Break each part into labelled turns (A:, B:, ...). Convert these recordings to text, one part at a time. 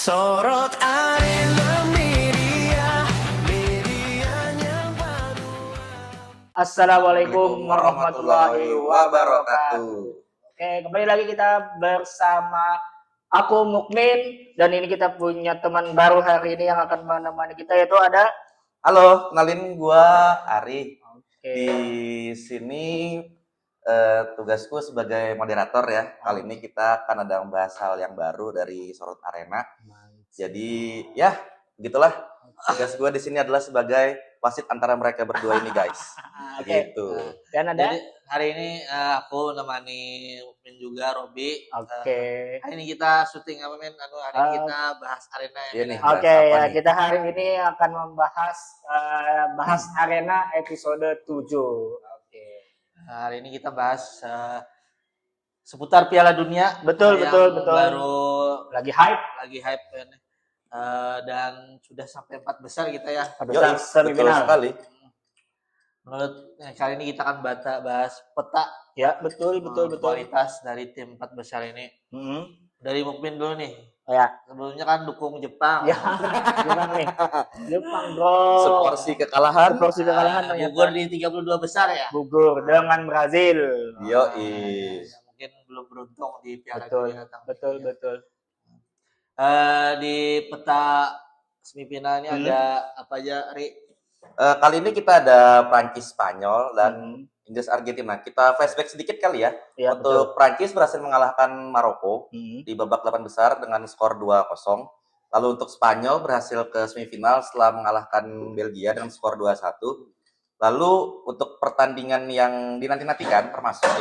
A: Sorot Arena Media, medianya baru.
B: Assalamualaikum warahmatullahi wabarakatuh.
C: Oke, kembali lagi kita bersama aku Mukmin dan ini kita punya teman baru hari ini yang akan menemani kita yaitu ada.
B: Halo, kenalin gua Ari.
C: Oke.
B: Di sini tugasku sebagai moderator ya. Kali ini kita akan ada membahas hal yang baru dari Sorot Arena. Jadi ya begitulah. Tugas gua di sini adalah sebagai wasit antara mereka berdua ini, guys.
C: Oke.
B: Gitu.
C: Dan ada.
D: Jadi hari ini aku nemani Mukmin juga, Robi.
C: Oke.
D: Hari ini kita syuting apa men? Hari ini kita bahas arena ya.
B: Iya nih.
D: Min?
C: Oke
B: Bahas apa
C: ya,
B: nih?
C: kita hari ini akan membahas bahas arena episode 7. Oke.
D: Hari ini kita bahas seputar Piala Dunia.
C: Betul,
D: yang
C: betul, betul.
D: Baru
C: Lagi hype.
D: hype kan. Dan sudah sampai 4 besar kita ya.
C: Pada
B: Yoi,
C: saat
B: betul
C: semifinal.
B: sekali.
D: Menurut kali ini kita akan bahas peta
C: Ya, betul, betul, betul.
D: kualitas dari tim 4 besar ini. Dari Mukmin dulu nih.
C: Oh ya.
D: Sebelumnya kan dukung Jepang.
C: Ya, gimana nih? Jepang, bro.
B: Seporsi kekalahan.
C: Seporsi kekalahan ternyata.
D: Gugur di 32 besar ya.
C: Gugur dengan Brazil.
B: Yoi.
D: Ya, mungkin belum beruntung di Piala
C: Betul,
D: Dunia datang.
C: betul, betul.
D: Di peta semifinal ini ada apa aja, Ri?
B: Kali ini kita ada Prancis, Spanyol dan
C: Hmm.
B: Inggris, Argentina. Kita flashback sedikit kali ya.
C: Ya,
B: Untuk Prancis berhasil mengalahkan Maroko
C: betul.
B: di babak 8 besar dengan skor 2-0. Lalu untuk Spanyol berhasil ke semifinal setelah mengalahkan Belgia dengan skor 2-1. Lalu untuk pertandingan yang dinanti-nantikan termasuk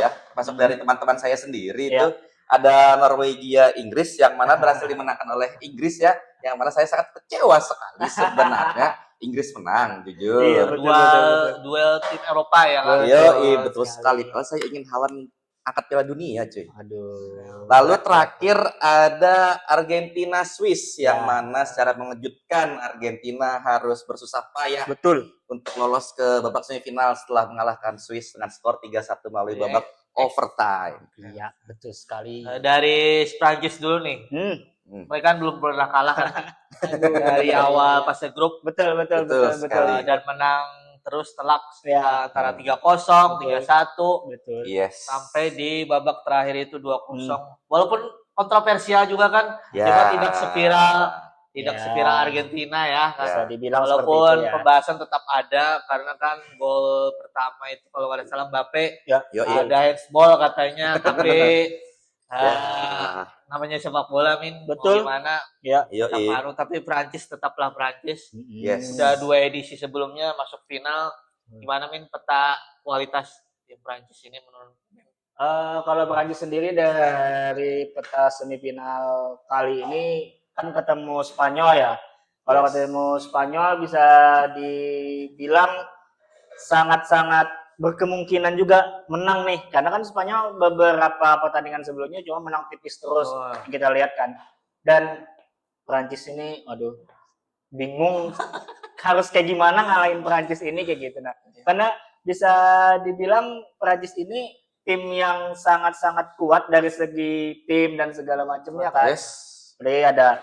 B: dari teman-teman saya sendiri
C: Ya.
B: itu ada Norwegia Inggris yang mana berhasil dimenangkan oleh Inggris ya, yang mana saya sangat kecewa sekali sebenarnya. Inggris menang, jujur.
C: Iya, betul,
D: Duel
C: betul.
D: duel tim Eropa ya kan?
B: Iya,
C: Betul
B: betul sekali. Kalau saya ingin Haaland angkat Piala Dunia, cuy.
C: Aduh.
B: Lalu terakhir ada Argentina Swiss yang
C: Ya.
B: mana secara mengejutkan Argentina harus bersusah payah
C: Betul.
B: untuk lolos ke babak semifinal setelah mengalahkan Swiss dengan skor 3-1 melalui
D: Oke.
B: babak overtime.
C: Iya, betul sekali.
D: Dari Prancis dulu nih. Mereka kan belum pernah kalah kan dari awal fase grup
C: Betul, betul,
B: Betul
C: betul, betul.
B: sekali.
D: dan menang terus telak
C: Ya.
D: antara 3-0, 3-1
C: Betul.
B: Yes.
D: sampai di babak terakhir itu 2-0. Walaupun kontroversial juga kan,
B: Ya.
D: cuma tidak seviral
C: Ya.
D: seviral Argentina ya. Kan?
C: Bisa dibilang
D: Walaupun
C: seperti itu ya.
D: pembahasan tetap ada karena kan gol pertama itu kalau nggak salah Mbappe
B: Yoi.
D: ada handsball katanya, tapi
B: Ya.
D: namanya sepak bola min
C: Betul.
D: mau gimana
C: Ya.
B: Yoi.
D: tapi Prancis tetaplah Prancis.
B: Yes.
D: Udah 2 edisi sebelumnya masuk final. Gimana min peta kualitas tim Prancis ini menurut Min?
C: Kalau Perancis sendiri dari peta semifinal kali ini kan ketemu Spanyol ya. Kalau
B: Yes.
C: ketemu Spanyol bisa dibilang sangat-sangat berkemungkinan juga menang nih. Karena kan Spanyol beberapa pertandingan sebelumnya cuma menang tipis terus.
D: Oh.
C: Kita lihat kan. Dan Perancis ini, aduh, bingung harus kayak gimana ngalahin Perancis ini kayak gitu. Nah, karena bisa dibilang Perancis ini tim yang sangat-sangat kuat dari segi tim dan segala macamnya kan.
B: Yes.
C: Jadi ada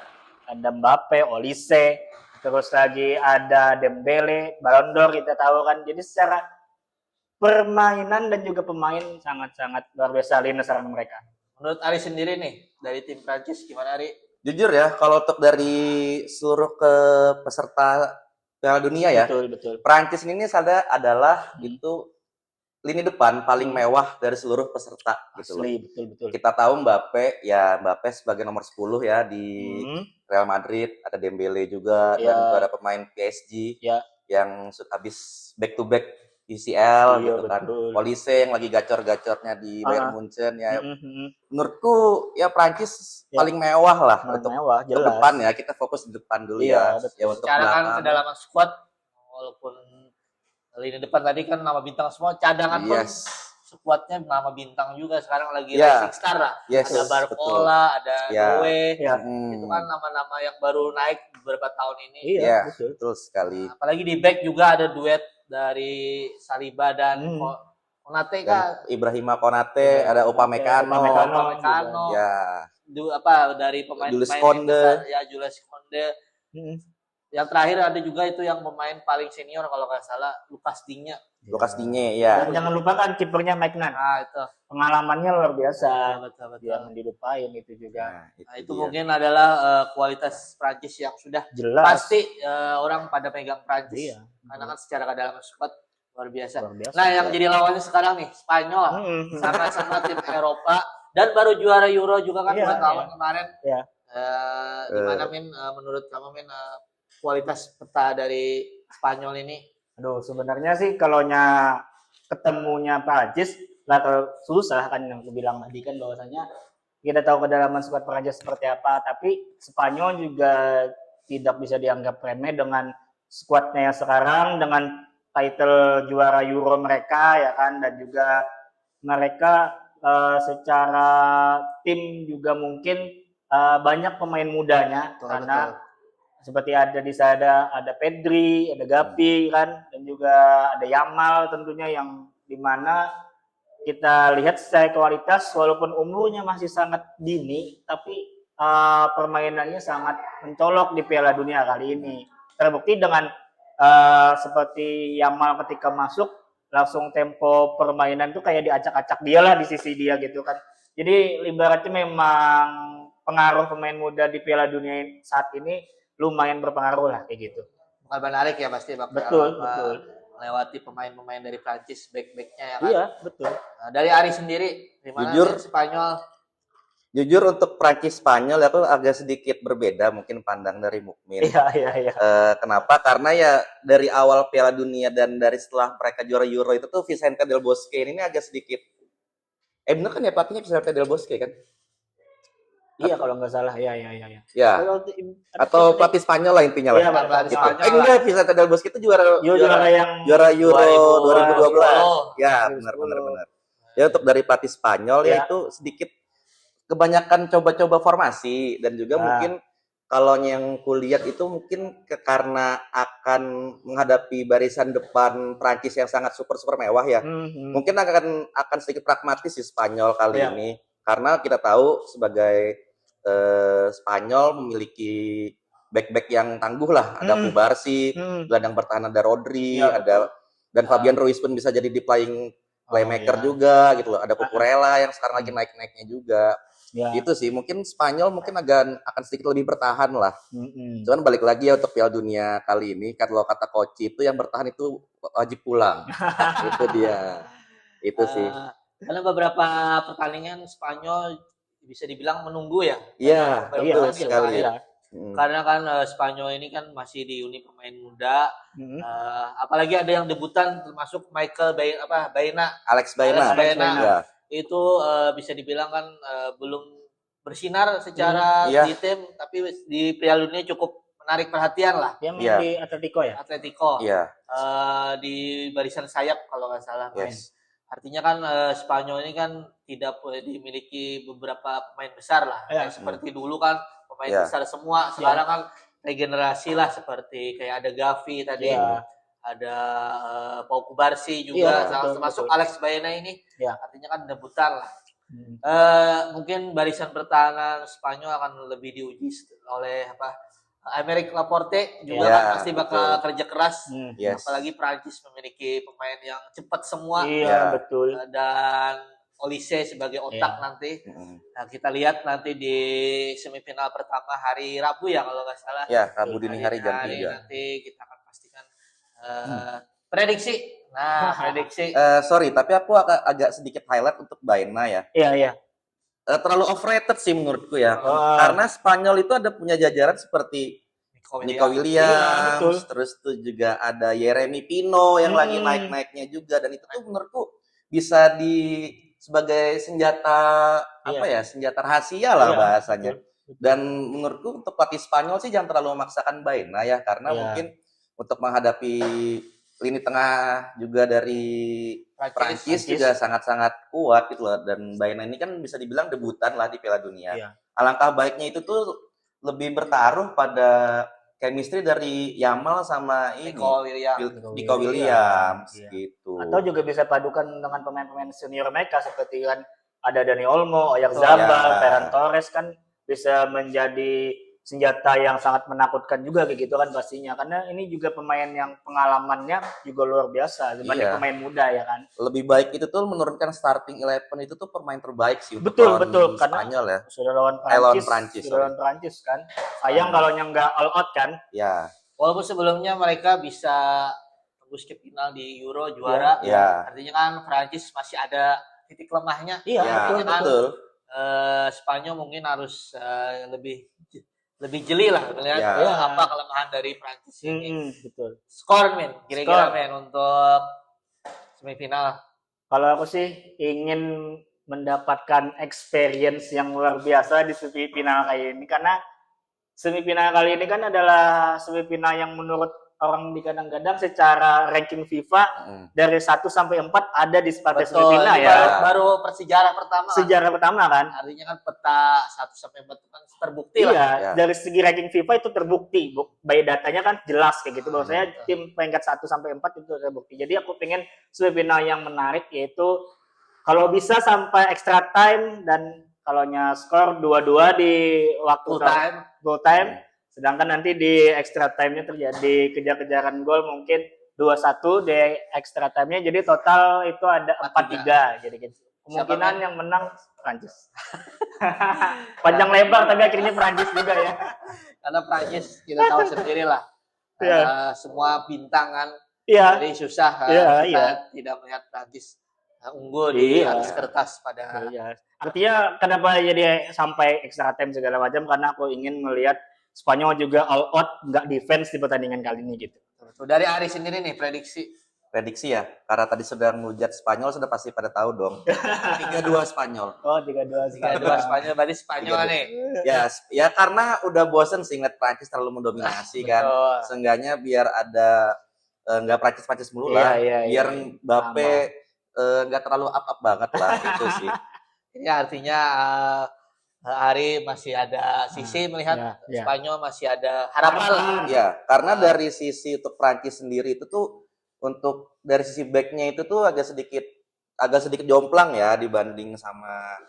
C: Mbappe, Olise, terus lagi ada Dembele, Ballon d'Or kita tahu kan. Jadi secara permainan dan juga pemain sangat-sangat luar biasa lini serang mereka.
D: Menurut Ari sendiri nih dari tim Prancis gimana Ari?
B: Jujur ya, kalau untuk dari seluruh peserta Piala Dunia ya,
C: Betul, betul.
B: Prancis ini adalah itu lini depan paling mewah dari seluruh peserta gitu loh.
C: Asli, betul, betul.
B: Kita tahu Mbappe sebagai nomor 10 ya di Real Madrid, ada Dembele juga
C: Ya.
B: dan juga ada pemain PSG
C: Ya.
B: yang habis back to back UCL
C: Iya,
B: gitu kan.
C: betul.
B: Olise yang lagi gacor-gacornya di Bayern Munchen ya.
C: Mhm.
B: Menurutku ya Prancis
C: Ya.
B: paling mewah lah
C: Paling
B: untuk
C: mewah,
B: ke
C: jelas.
B: depan ya. Kita fokus di depan dulu
C: Iya,
B: ya.
C: betul.
B: Ya untuk
D: Secara kan
B: belakang.
D: kedalaman squad walaupun lini depan tadi kan nama bintang semua, cadangan pun
B: Yes.
D: squadnya nama bintang juga sekarang lagi
B: Ya.
D: rising star lah.
B: Yes,
D: Ada Barcola, ada
B: Ya.
D: Doué.
C: Ya.
D: Itu kan nama-nama yang baru naik beberapa tahun ini.
C: Iya,
B: Iya,
C: betul.
B: betul sekali.
D: Apalagi di back juga ada duet dari Saliba dan Konate kan.
B: Dan Ibrahima Konate, ada Upamecano.
C: Upamecano.
D: Upamecano.
B: Ya,
D: dari
B: Jules
D: pemain-pemain
B: Kounde.
D: besar ya, Jules Kounde.
C: Mm.
D: Yang terakhir ada juga itu yang pemain paling senior kalau nggak salah, Lucas Digne.
B: Lukas Digne ya.
C: Dan jangan lupakan kipernya Mike Nan.
D: Nah, itu.
C: Pengalamannya luar biasa.
D: Betul.
C: Jangan dilupain itu juga.
B: Nah,
D: Nah, itu
B: dia.
D: mungkin adalah kualitas Prancis yang sudah
C: Jelas.
D: pasti orang pada pegang Prancis.
C: Iya.
D: Karena kan secara kedalaman squad luar biasa.
C: Luar biasa.
D: Nah, yang jadi lawannya sekarang nih Spanyol, sama-sama tim Eropa dan baru juara Euro juga kan
C: Iya,
D: bulan tahun
C: iya.
D: kemarin.
C: Iya.
D: Gimana Min, menurut kamu Min, kualitas peta dari Spanyol ini?
C: Aduh, sebenarnya sih kalau ketemunya Prancis lah susah kan yang aku bilang tadi kan bahwasanya kita tahu kedalaman skuad Prancis seperti apa, tapi Spanyol juga tidak bisa dianggap remeh dengan skuadnya yang sekarang, dengan title juara Euro mereka ya kan, dan juga mereka secara tim juga mungkin banyak pemain mudanya karena seperti ada di sana ada Pedri, ada Gavi kan, dan juga ada Yamal tentunya yang dimana kita lihat secara kualitas walaupun umurnya masih sangat dini, tapi permainannya sangat mencolok di Piala Dunia kali ini. Terbukti dengan seperti Yamal ketika masuk langsung tempo permainan tuh kayak diacak-acak dia lah di sisi dia gitu kan. Jadi ibaratnya memang pengaruh pemain muda di Piala Dunia saat ini lumayan berpengaruh lah kayak gitu.
D: Bakal menarik ya pasti bakal
C: Betul.
D: melewati pemain-pemain dari Prancis, back-backnya ya kan.
C: Iya, betul.
D: Nah, dari Ari sendiri, gimana
B: Jujur.
D: Min, Spanyol?
B: Jujur untuk Prancis Spanyol aku agak sedikit berbeda mungkin pandang dari Mukmin.
C: Iya.
B: Kenapa? Karena ya dari awal Piala Dunia dan dari setelah mereka juara Euro itu tuh Vicente Del Bosque ini agak sedikit bener kan ya pelatihnya Vicente Del Bosque kan?
C: Iya kalau nggak salah, iya.
B: Ya. Atau pelatih Spanyol lah intinya lah.
C: Iya,
D: pelatih
B: Gitu.
D: Spanyol
B: Enggak, Vicente Del Bosque itu juara Euro 2012. Ya,
C: 2010.
B: benar. Ya untuk dari pelatih Spanyol ya itu sedikit kebanyakan coba-coba formasi dan juga mungkin kalau yang kulihat itu mungkin karena akan menghadapi barisan depan Prancis yang sangat super mewah ya. Mungkin akan sedikit pragmatis di Spanyol kali ini karena kita tahu sebagai Spanyol memiliki back yang tangguh lah, ada Cubarsí, gelandang bertahan ada Rodri, dan Fabian Ruiz pun bisa jadi di playmaker juga gitu loh. Ada Cucurella yang sekarang lagi naik-naiknya juga.
C: Ya.
B: Itu sih mungkin Spanyol mungkin akan sedikit lebih bertahan lah. Cuman balik lagi ya untuk Piala Dunia kali ini kalau kata coach itu yang bertahan itu wajib pulang. Itu dia. Itu sih.
D: Karena beberapa pertandingan Spanyol bisa dibilang menunggu ya.
B: Iya, betul
C: Iya,
B: sekali.
C: iya.
D: Karena kan Spanyol ini kan masih diuni pemain muda. Apalagi ada yang debutan termasuk Michael Baena.
B: Alex Baena. Ya.
D: Itu bisa dibilang kan belum bersinar secara di tim, tapi di Piala Dunia cukup menarik perhatian lah.
C: Yang di Atletico ya?
D: Atletico.
B: Iya.
D: Di barisan sayap kalau nggak salah.
B: Yes.
D: Artinya kan Spanyol ini kan tidak dimiliki beberapa pemain besar lah. Kayak seperti dulu kan pemain besar semua. Sekarang kan regenerasi lah seperti kayak ada Gavi tadi. Ada Pau Cubarsí juga, termasuk Alex Baena ini. Artinya kan debutan lah. Mungkin barisan pertahanan Spanyol akan lebih diuji oleh Aymeric Laporte juga kan pasti bakal kerja keras. Apalagi Prancis memiliki pemain yang cepat semua.
C: Iya, betul.
D: Dan Olise sebagai otak nanti. Nah, kita lihat nanti di semifinal pertama hari Rabu ya kalau nggak salah.
B: Ya, Rabu dini hari jam 3.
D: Nanti kita akan pastikan prediksi. Nah, prediksi.
B: Sorry, tapi aku agak sedikit highlight untuk Baena ya.
C: Iya.
B: Terlalu overrated sih menurutku ya. Karena Spanyol itu ada punya jajaran seperti Nico Williams, terus tuh juga ada Yeremy Pino yang lagi naik-naiknya juga, dan itu tuh menurutku bisa sebagai senjata senjata rahasia lah bahasanya. Dan menurutku untuk pelatih Spanyol sih jangan terlalu memaksakan Baena ya, karena mungkin untuk menghadapi lini tengah juga dari Prancis juga sangat-sangat kuat gitu loh, dan Baena ini kan bisa dibilang debutan lah di Piala Dunia. Alangkah baiknya itu tuh lebih bertaruh pada chemistry dari Yamal sama Nico Williams gitu.
C: Atau juga bisa padukan dengan pemain-pemain senior mereka seperti kan ada Dani Olmo, Oyarzabal,
B: Ya.
C: Ferran Torres kan bisa menjadi senjata yang sangat menakutkan juga kayak gitu kan pastinya, karena ini juga pemain yang pengalamannya juga luar biasa dibanding
B: Iya.
C: pemain muda ya kan.
B: Lebih baik itu tuh menurunkan starting 11 itu tuh pemain terbaik sih untuk
C: Betul,
B: lawan
C: betul, karena
B: Spanyol ya.
C: sudah lawan
B: lawan
C: Prancis,
B: Prancis,
C: sudah lawan Prancis kan. Sayang kalau nggak all out kan.
B: Ya,
D: Walaupun sebelumnya mereka bisa tembus ke final di Euro juara,
B: ya,
D: artinya kan Prancis masih ada titik lemahnya.
C: Iya,
B: ya,
C: betul,
D: Artinya kan
B: betul.
D: Spanyol mungkin harus lebih jeli lah melihat
B: Ya.
D: apa kelemahan dari Prancis ini.
C: Betul.
D: Skor men, kira-kira
C: Skor.
D: men untuk semifinal.
C: Kalau aku sih ingin mendapatkan experience yang luar biasa di semifinal kali ini, karena semifinal kali ini kan adalah semifinal yang menurut orang digadang-gadang secara ranking FIFA dari 1 sampai 4 ada di partai
D: Betul,
C: semifinal
D: ini
C: ya.
D: baru persejarah pertama.
C: Sejarah pertama kan.
D: Artinya kan peta 1 sampai 4 itu kan terbukti lah.
C: Iya,
B: Ya.
C: dari segi ranking FIFA itu terbukti. By datanya kan jelas kayak gitu. Bahwasanya tim peringkat 1 sampai 4 itu terbukti. Jadi aku pengen semifinal yang menarik, yaitu kalau bisa sampai extra time, dan kalaunya skor 2-2 di waktu full time. Sedangkan nanti di extra time-nya terjadi kejar-kejaran gol, mungkin 2-1 di extra time-nya. Jadi total itu ada 4-3. Jadi gitu. Kemungkinan yang menang Prancis. Panjang lebar tapi akhirnya Prancis juga ya.
D: Karena Prancis kita tahu sendiri lah.
C: Iya.
D: Semua bintang kan.
C: Iya.
D: Jadi susah kita tidak melihat Prancis unggul di atas kertas pada.
C: Iya. Artinya kenapa jadi sampai extra time segala macam, karena aku ingin melihat Spanyol juga all out, nggak defense di pertandingan kali ini gitu.
D: Dari Ari sendiri nih prediksi.
B: Prediksi ya, karena tadi sudah ngehujat Spanyol, sudah pasti pada tahu dong. 3-2 Spanyol.
C: Oh, 3-2
D: Spanyol, berarti Spanyol
B: 3-2.
D: nih.
B: Ya karena udah bosen sih ngeliat Prancis terlalu mendominasi kan. Seenggaknya biar ada nggak Prancis mulu lah. Biar Mbappe nggak terlalu up banget lah itu sih.
D: Ini artinya Ari masih ada sisi melihat Spanyol masih ada harapan lah.
B: Ya, karena dari sisi untuk Prancis sendiri itu tuh, untuk dari sisi backnya itu tuh agak sedikit jomplang ya dibanding sama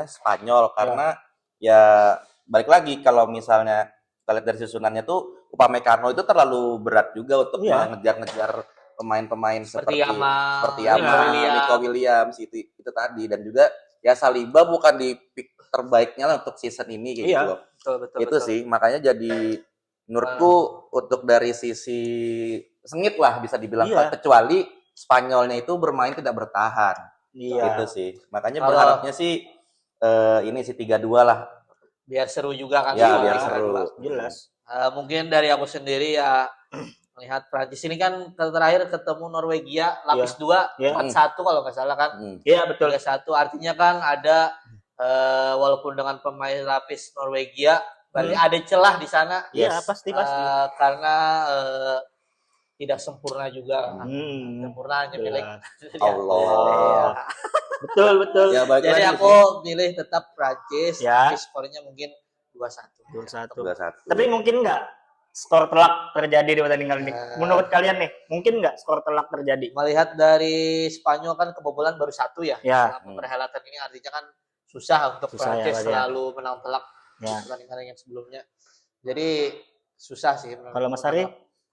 B: Spanyol, karena ya balik lagi kalau misalnya kita lihat dari susunannya tuh Upamecano itu terlalu berat juga untuk mengejar-ngejar pemain-pemain seperti Nico Williams itu tadi, dan juga ya Saliba bukan di pick terbaiknya lah untuk season ini kayak gitu loh. Betul. Sih makanya jadi menurutku untuk dari sisi sengit lah bisa dibilang, kecuali Spanyolnya itu bermain tidak bertahan. Gitu sih. Makanya berharapnya sih ini sih 3-2 lah.
D: Biar seru juga kan.
B: Ya, biar seru.
C: Jelas.
D: Mungkin dari aku sendiri ya melihat Prancis ini kan terakhir ketemu Norwegia lapis 2 4-1 kalau nggak salah kan.
C: Iya, betul.
D: 3-1 artinya kan ada walaupun dengan pemain lapis Norwegia berarti ada celah di sana.
C: Iya, pasti.
D: Karena tidak sempurna juga. Sempurna hanya milik
B: Allah.
C: Betul.
B: Ya,
D: jadi aku pilih tetap Prancis. Tapi skornya mungkin 2-1.
C: Tapi mungkin nggak skor telak terjadi di pertandingan ini? Menurut kalian nih, mungkin nggak skor telak terjadi?
D: Melihat dari Spanyol kan kebobolan baru 1 ya. Dalam perhelatan ini artinya kan susah untuk Prancis selalu menang telak pertandingan yang sebelumnya. Jadi susah sih.
C: Kalau Mas Ari?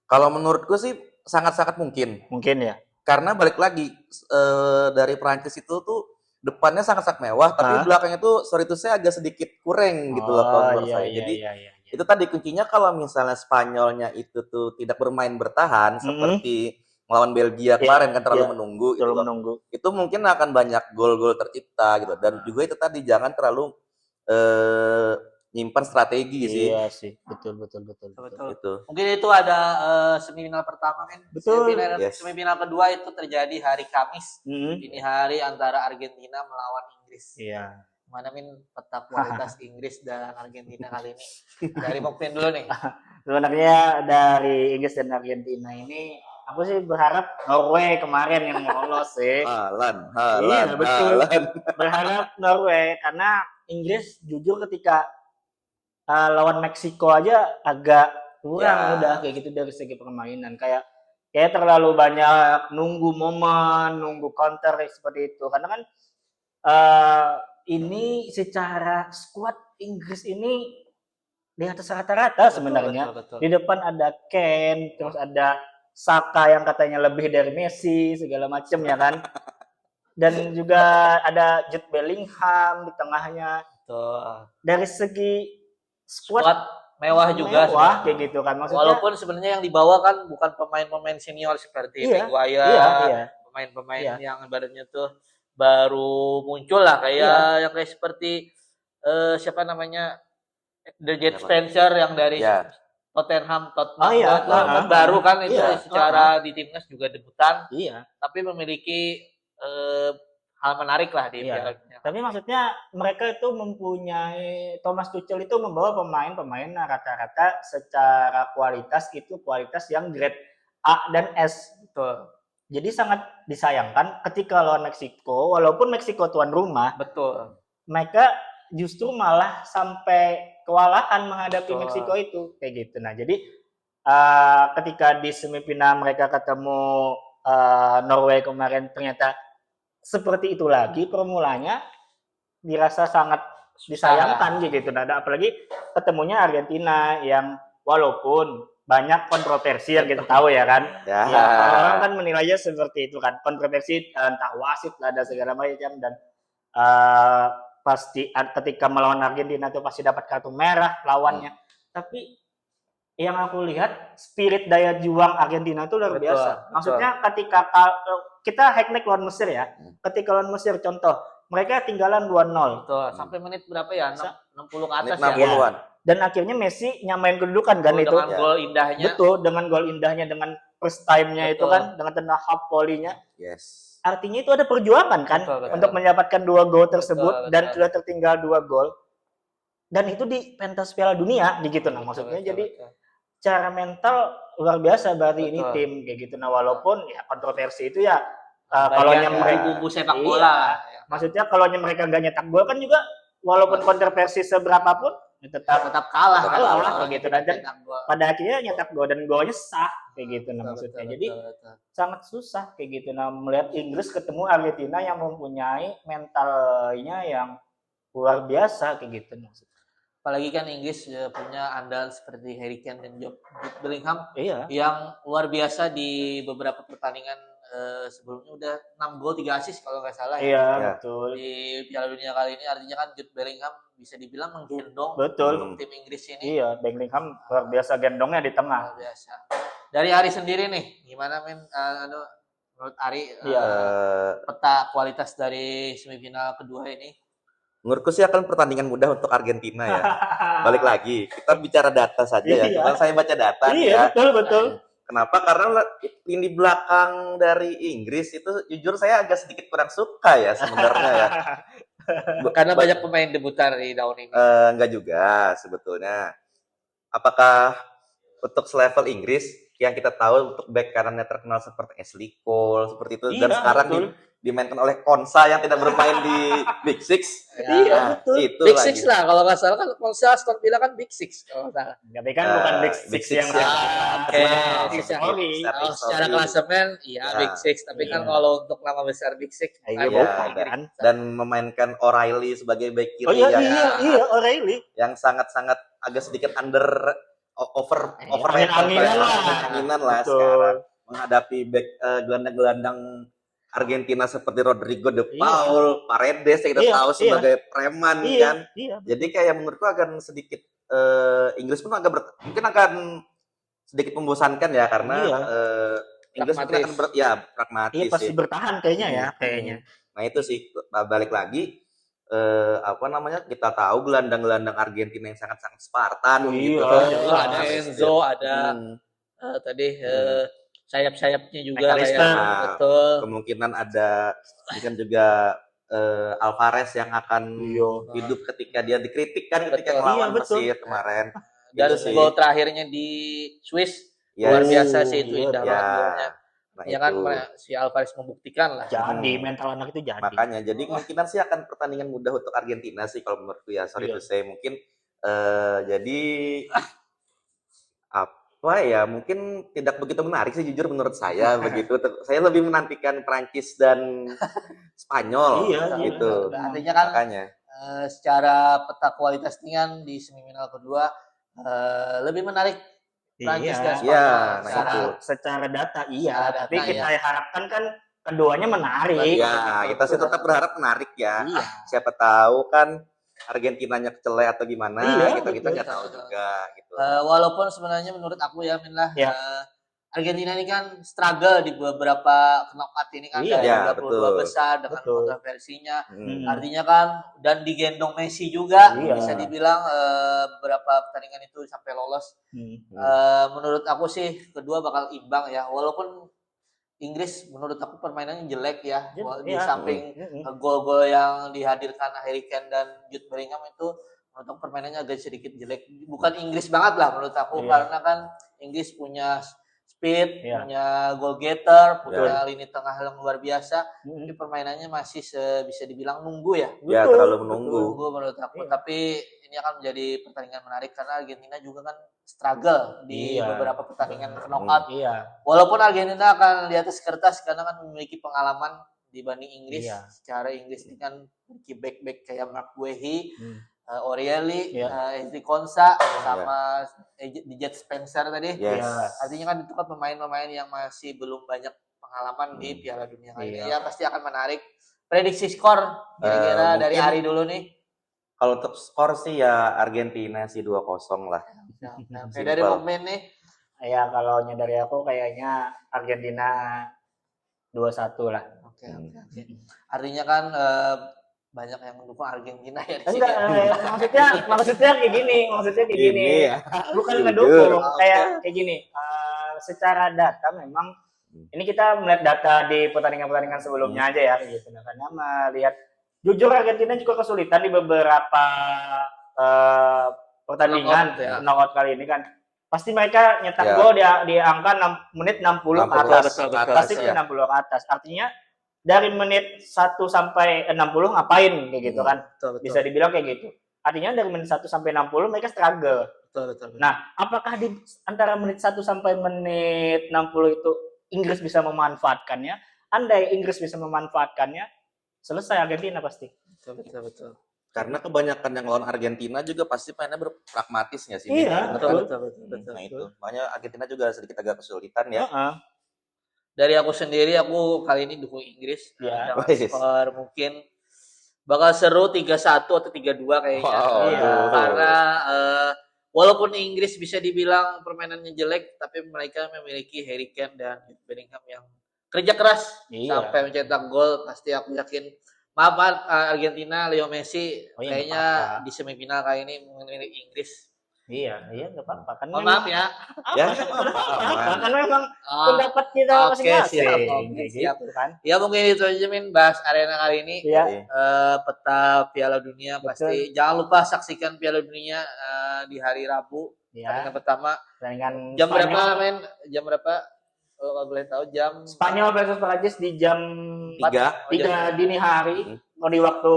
B: Kalau menurutku sih sangat-sangat mungkin.
C: Mungkin ya.
B: Karena balik lagi dari Prancis itu tuh depannya sangat-sangat mewah, tapi belakangnya tuh saya agak sedikit kurang gitu loh kalau menurut saya. Jadi itu tadi kuncinya, kalau misalnya Spanyolnya itu tuh tidak bermain bertahan seperti melawan Belgia kemarin kan terlalu menunggu gitu loh. Itu mungkin akan banyak gol-gol tercipta gitu, dan juga itu tadi jangan terlalu nyimpan strategi sih.
C: Iya sih, betul.
B: Itu.
D: Mungkin itu ada semifinal pertama kan.
C: Betul.
D: Semifinal kedua itu terjadi hari Kamis. Ini hari antara Argentina melawan Inggris.
C: Iya.
D: Mana peta kualitas Inggris dan Argentina kali ini? Dari Mokpin dulu nih.
C: Sebenarnya dari Inggris dan Argentina ini, aku sih berharap Norway kemarin yang lolos sih.
B: Haaland.
C: Iya, betul. Berharap Norway, karena Inggris jujur ketika lawan Meksiko aja agak kurang udah kayak gitu dari segi permainan. Kayak terlalu banyak nunggu momen, nunggu counter seperti itu. Karena kan eh, ini secara skuad Inggris ini di atas rata-rata sebenarnya.
D: Betul.
C: Di depan ada Kane, terus ada Saka yang katanya lebih dari Messi, segala macam ya kan. Dan juga ada Jude Bellingham di tengahnya.
D: Betul.
C: Dari segi
D: Squad
C: squad
D: mewah juga
C: mewah
D: sebenarnya.
C: kayak gitu kan. Maksudnya
D: Walaupun sebenarnya yang dibawa kan bukan pemain-pemain senior seperti
C: Iya,
D: Maguire,
C: iya.
D: pemain-pemain
C: Iya.
D: yang ibaratnya tuh baru muncul lah kayak yang kayak seperti siapa namanya The Jet
B: Siapa?
D: Spencer yang dari
B: Ya.
D: Tottenham
C: iya.
D: kan baru kan itu
C: Iya.
D: secara di timnas juga debutan,
C: Iya.
D: tapi memiliki hal menarik lah di
C: Iya.
D: Piala Dunia.
C: Tapi maksudnya mereka itu mempunyai Thomas Tuchel itu membawa pemain-pemain rata-rata secara kualitas itu kualitas yang grade A dan S.
D: Betul.
C: Jadi sangat disayangkan ketika lawan Meksiko, walaupun Meksiko tuan rumah,
D: Betul.
C: mereka justru malah sampai kewalahan menghadapi
D: Betul.
C: Meksiko itu kayak gitu. Nah, jadi ketika di semifinal mereka ketemu Norway kemarin ternyata seperti itu lagi permulanya dirasa sangat disayangkan gitu. Nah, apalagi ketemunya Argentina yang walaupun banyak kontroversi yang kita tahu ya kan.
B: Ya.
C: Ya, orang kan menilainya seperti itu kan. Kontroversi entah wasit lah ada segala macam dan pasti ketika melawan Argentina itu pasti dapat kartu merah lawannya. Tapi yang aku lihat spirit daya juang Argentina itu luar
D: Betul,
C: biasa.
D: betul.
C: Maksudnya ketika kita hack-neck lawan Mesir ya. Ketika lawan Mesir contoh, mereka tinggalan 2-0.
D: Betul. Sampai menit berapa ya? 60 ke atas
B: Menit
D: ya.
B: 60-an.
C: Dan akhirnya Messi nyamain kedudukan kan itu.
D: Dengan
B: Ya.
D: gol indahnya.
C: Betul, dengan gol indahnya dengan first time-nya itu
D: Betul.
C: kan dengan tengah half volley-nya.
B: Yes.
C: Artinya itu ada perjuangan kan
D: Betul.
C: untuk mendapatkan 2 gol tersebut
D: Betul.
C: dan sudah tertinggal 2 gol. Dan itu di pentas Piala Dunia gitu nah maksudnya.
D: Betul,
C: Jadi
D: betul.
C: secara mental luar biasa berarti ini
D: Betul.
C: tim kayak gitu. Nah walaupun ya kontroversi itu ya
D: Bagian
C: kalau
D: dari
C: mereka
D: bumbu sepak
C: Iya.
D: bola. Ya.
C: maksudnya kalau mereka gak nyetak gol kan juga walaupun kontroversi seberapapun ya
D: Tetap kalah
C: Tetap
D: kan
C: kalah,
D: kalau
C: kayak gitu.
D: kita
C: Dan
D: cetak gol.
C: pada akhirnya nyetak gol dan golnya sah kayak gitu nah
D: Betul,
C: maksudnya.
D: betul,
C: Jadi
D: betul.
C: sangat susah kayak gitu nah melihat Inggris ketemu Argentina yang mempunyai mentalnya yang luar biasa kayak gitu maksudnya.
D: Apalagi kan Inggris punya andalan seperti Harry Kane dan Jude Bellingham
C: Iya.
D: yang luar biasa di beberapa pertandingan sebelumnya udah 6 gol 3 assist kalau nggak salah ya.
C: Iya,
B: Ya.
C: betul.
D: Di Piala Dunia kali ini artinya kan Jude Bellingham bisa dibilang menggendong
C: Betul.
D: untuk tim Inggris ini.
C: Iya, Bellingham luar biasa gendongnya di tengah.
D: Luar biasa. Dari Ari sendiri nih, gimana menurut Ari
C: Iya.
D: peta kualitas dari semifinal kedua ini?
B: Menurutku sih akan pertandingan mudah untuk Argentina ya. Balik lagi, kita bicara data saja ya.
C: Iya.
B: Cuman saya baca data nih
C: Iya,
B: ya.
C: betul.
B: Kenapa? Karena lini belakang dari Inggris itu jujur saya agak sedikit kurang suka ya sebenarnya ya.
D: Karena banyak pemain debutan di tahun ini.
B: Enggak juga sebetulnya. Apakah untuk selevel Inggris yang kita tahu untuk back kanannya terkenal seperti Ashley Cole seperti itu dan
C: Iya,
B: sekarang
C: betul.
B: dimainkan oleh Konsa yang tidak bermain di Big Six.
C: Iya, betul.
B: Itu
D: Big
B: lagi.
D: Six lah kalau nggak salah kan kalau Aston Villa kan Big Six kalau nggak salah.
C: Tapi kan bukan Big
B: Big
C: Six
B: Six
C: yang
B: ya.
D: Oke.
C: Big Six. Sorry.
B: Tapi
D: Secara
B: sorry.
D: klasemen iya
B: Ya.
D: Big Six, tapi kan
C: Iya.
D: kalau untuk nama besar Big Six
C: Iya,
B: Iya,
C: bukan
B: dan-
C: kan.
B: dan memainkan O'Reilly sebagai back kiri
C: Oh iya,
B: yang
C: O'Reilly.
B: yang sangat-sangat agak sedikit over
C: Angin-anginan lah.
B: Angin-anginan lah
C: Betul.
B: sekarang menghadapi back gelandang-gelandang Argentina seperti Rodrigo de
C: Iya.
B: Paul, Paredes yang kita
C: Iya,
B: tahu
C: iya.
B: sebagai preman kan.
C: Iya, iya.
B: Jadi kayak menurutku akan sedikit Inggris pun mungkin akan sedikit membosankan ya karena
C: Iya.
B: Inggris mungkin akan pragmatis
C: Iya pasti
B: sih.
C: bertahan kayaknya ya, kayaknya.
B: Nah itu sih balik lagi kita tahu gelandang-gelandang Argentina yang sangat-sangat Spartan
C: Iya.
B: gitu kan.
D: ada Enzo, ada tadi sayap-sayapnya juga
C: McAllister.
D: kayak betul.
B: Kemungkinan ada mungkin juga Alvarez yang akan hidup ketika dia dikritik kan ketika
D: Betul.
B: melawan
C: Iya, betul.
B: Mesir kemarin.
D: Dan
B: Gitu sih.
D: gol terakhirnya di Swiss
B: Yes.
D: luar biasa sih itu
C: Iya,
D: indah
B: Ya.
D: banget golnya.
B: Nah,
D: Ya kan
B: itu.
D: si Alvarez membuktikan lah.
C: Jadi mental anak itu jadi.
B: Makanya jadi kemungkinan sih akan pertandingan mudah untuk Argentina sih kalau menurutku ya. Sorry
C: Iya.
B: to say mungkin jadi Wah ya, mungkin tidak begitu menarik sih jujur menurut saya begitu. Saya lebih menantikan Prancis dan Spanyol
C: Iya, iya,
B: gitu.
C: benar.
D: Artinya kan
B: Makanya.
D: secara peta kualitas ini kan di semifinal kedua lebih menarik Prancis dan
C: Iya,
D: Spanyol.
B: Iya, nah
D: secara
B: itu.
C: secara data iya,
D: Secara
C: tapi
D: data,
C: kita harapkan kan keduanya menarik.
B: Ya, kita sih tetap berharap menarik ya.
C: Iya.
B: Siapa tahu kan Argentinanya kecelek atau gimana
C: Iya,
B: gitu. Kita
C: betul.
B: nggak tahu juga gitu.
D: Walaupun sebenarnya menurut aku ya Min lah,
C: Ya.
D: Argentina ini kan struggle di beberapa knockout ini kan
C: Iya.
D: dari
B: Ya,
D: 22
B: betul.
D: besar dengan
C: Betul.
D: kontroversinya.
B: Hmm.
D: Artinya kan dan digendong Messi juga
C: Iya.
D: bisa dibilang beberapa pertandingan itu sampai lolos. Menurut aku sih kedua bakal imbang ya. Walaupun Inggris menurut aku permainannya jelek ya. Di
C: Iya.
D: samping gol-gol yang dihadirkan Harry Kane dan Jude Bellingham itu menurut aku permainannya agak sedikit jelek. Bukan Inggris banget lah menurut aku
C: Iya.
D: karena kan Inggris punya speed,
C: Iya.
D: punya goal getter, punya lini tengah yang luar biasa. Tapi permainannya masih bisa dibilang nunggu ya.
B: Ya,
C: Betul,
B: terlalu menunggu.
D: Nunggu menurut aku.
C: Iya.
D: Tapi ini akan menjadi pertandingan menarik karena Argentina juga kan struggle di
C: Iya.
D: beberapa pertandingan knockout.
C: Iya.
D: Walaupun Argentina akan di atas kertas karena kan memiliki pengalaman dibanding Inggris.
C: Iya.
D: Secara Inggris ini kan memiliki back-back kayak Mark Guehi,
C: Hmm.
D: Aureli,
C: Iya.
D: Ezri Konsa, sama Jet Spencer tadi.
B: Yes.
C: Iya.
D: Artinya kan itu kan pemain-pemain yang masih belum banyak pengalaman di Piala Dunia kali ini.
C: Iya.
D: Ya pasti akan menarik. Prediksi skor kira-kira dari
B: mungkin-
D: Ari dulu nih.
B: Kalau untuk skor sih ya Argentina sih 2-0 lah.
D: Oke, dari
B: Simpel.
D: Mukmin nih.
C: Ya kalau dari aku kayaknya Argentina 2-1 lah.
D: Oke. Artinya kan banyak yang mendukung Argentina ya di sini.
C: Enggak, maksudnya kayak gini,
B: Ini ya.
C: bukan
B: Jujur.
C: ngedukung,
D: Oke.
C: kayak gini. Secara data memang ini kita melihat data di pertandingan-pertandingan sebelumnya aja ya, kayak gitu. Nah, karena melihat jujur Argentina juga kesulitan di beberapa pertandingan
D: Knockout, ya.
C: knockout kali ini kan. Pasti mereka nyetak
B: Ya.
C: gol di angka 6 menit 60 ke
B: 60
C: atas.
D: betul,
C: Pasti
B: ya.
C: 60 ke atas. Artinya dari menit 1 sampai 60 ngapain kayak gitu kan.
D: Betul.
C: Bisa dibilang kayak gitu. Artinya dari menit 1 sampai 60 mereka struggle.
D: Betul.
C: Nah, apakah di antara menit 1 sampai menit 60 itu Inggris bisa memanfaatkannya? Andai Inggris bisa memanfaatkannya, selesai Argentina pasti.
D: Betul.
B: Karena kebanyakan yang lawan Argentina juga pasti mainnya berpragmatis nggak sih?
C: Iya,
B: Bener kan?
C: betul.
B: Nah itu, makanya Argentina juga sedikit agak kesulitan ya.
C: Heeh.
D: Dari aku sendiri, aku kali ini dukung Inggris.
C: Ya.
D: Dengan
B: Wih.
D: skor mungkin bakal seru 3-1 atau 3-2 kayaknya.
B: Wow,
C: Iya.
D: Karena walaupun Inggris bisa dibilang permainannya jelek, tapi mereka memiliki Harry Kane dan Jude Bellingham yang kerja keras
C: Iya.
D: sampai mencetak gol. Pasti aku yakin. Maaf Argentina, Leo Messi
C: Oh, iya,
D: kayaknya
C: nggak apa-apa.
D: di semifinal kali ini memilih Inggris.
C: Iya, nggak apa-apa. Kan
D: Mohon
C: memang-
D: maaf ya.
B: Ya,
C: Apa? Kan memang
D: Ah,
C: pendapat kita
D: oke,
C: masing-masing.
D: siap.
C: Kayak
D: Siap.
C: gitu kan.
D: ya mungkin itu aja Min bahas arena kali ini.
C: Iya.
D: Peta Piala Dunia
C: Betul.
D: pasti jangan lupa saksikan Piala Dunia di hari Rabu
C: Ya.
D: pertandingan pertama
C: Pertandingan
D: jam
C: Spanyol-
D: berapa men jam berapa kalau boleh tahu jam
C: Spanyol versus Prancis di jam
B: 3.
C: 3 dini hari. Kalau di waktu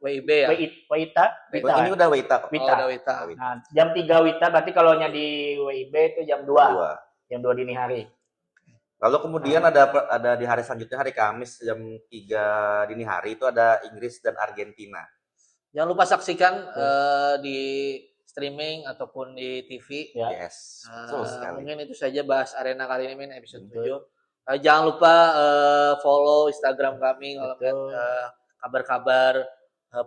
D: WIB ya
C: Wita.
B: Ini udah Wita kok.
C: Wita.
D: udah Wita.
C: Nah, jam 3 Wita berarti kalau di WIB itu jam 2. Jam 2 dini hari.
B: Lalu kemudian ada di hari selanjutnya hari Kamis jam 3 dini hari itu ada Inggris dan Argentina.
D: Jangan lupa saksikan di streaming ataupun di TV.
C: Ya.
B: Yes. Betul sekali.
D: Mungkin itu saja bahas arena kali ini Min episode
C: Betul.
D: 7. Jangan lupa follow Instagram kami kalau
C: Betul.
D: melihat kabar-kabar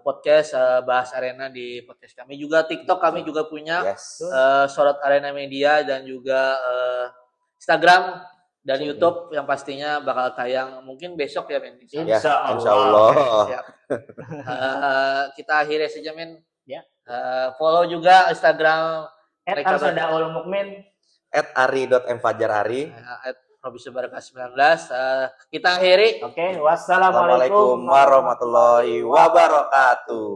D: podcast bahas arena di podcast kami juga TikTok kami juga punya
B: Yes.
D: Sorot Arena Media dan juga Instagram dan
C: Betul.
D: YouTube yang pastinya bakal tayang mungkin besok ya Men.
B: Ya,
C: Insya Allah.
B: insya Allah.
D: Siap. Kita akhiri saja Men.
C: Ya.
D: Follow juga Instagram mereka
C: @arsada'ul mukmin.
B: @ari.mfajarari.
D: @robisubaraka19. Kita akhiri.
C: Oke,
B: Assalamualaikum
C: wassalamualaikum
B: warahmatullahi wabarakatuh.